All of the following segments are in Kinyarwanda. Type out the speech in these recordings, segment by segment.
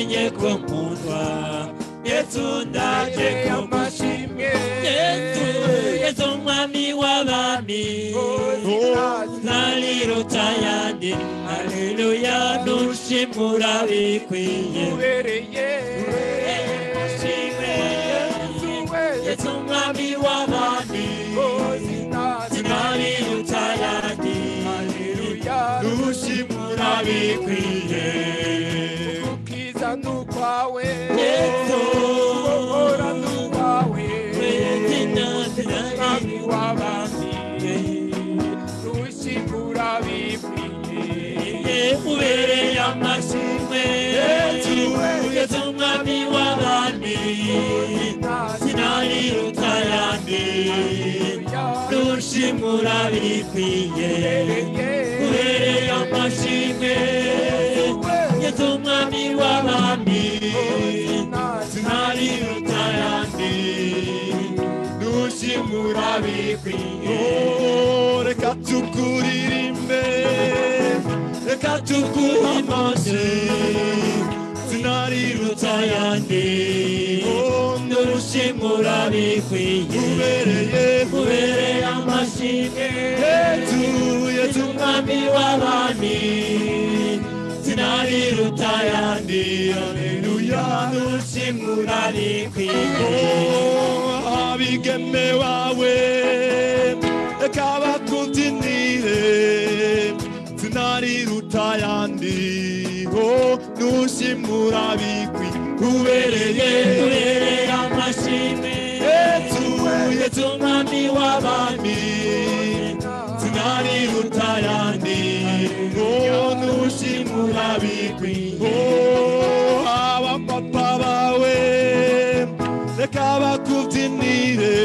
namenye ko nkundwa Yesu ndaje kugushimye Yesu mwami w'abami naliruta yandi haleluya nushimura bikwiye Yesu mwami w'abami naliruta yandi haleluya nushimura bikwiye kukiza nukwawe Yesu ora nukwawe mwami w'abami nushimura bikwiye ubereye amashimwe Yesu mwami w'abami sinaliruta yandi nushimura bikwiye ubereye amashimwe Yesu mwami w'abami sinaliruta yandi nushimura bikwiye reka tukuririmbe reka tukuhimbaze sinaliruta yandi nushimura bikwiye ubereye amashimwe Yesu mwami w'abami sinaliruta yandi haleluya nushimura bikwiye abigeme wawe reka bakubyinire sinaliruta yandi nushimura bikwiye ubereye amashimwe Yesu mwami w'abami sinaliruta yandi nushimura bikwiye abapapa bawe reka bakubyinire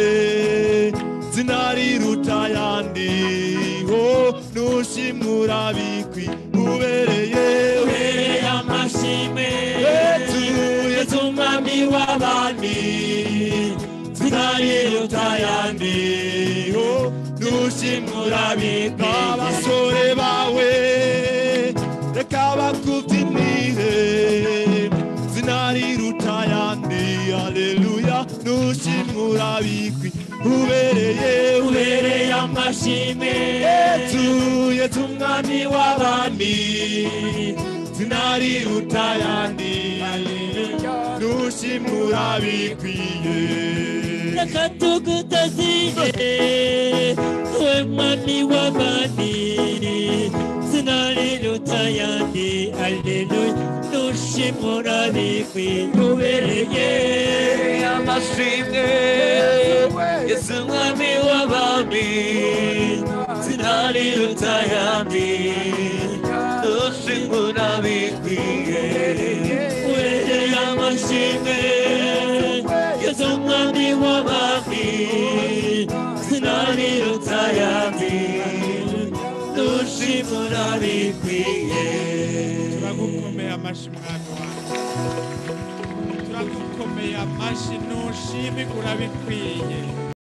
sinaliruta yandi nushimura bikwiye ubereye amashimwe Yesu mwami w'abami sinaliruta yandi nushimura bikwiye abasore bawe reka bakubyinire sinaliruta yandi haleluya nushimura bikwiye ubereye amashimwe Yesu mwami w'abami sinaliruta yandi nushimura bikwiye reka tugutazire we mwami w'abami sinaliruta yandi haleluya nushimura bikwiye ubereye amashimwe Yesu mwami w'abami sinaliruta yandi nushimura bikwiye ubereye amashimwe Yesu mwami w'abami sinaliruta yandi nushimura bikwiye turagukomeye amashi mwana wawe turagukomeye amashi nushime urabikwiye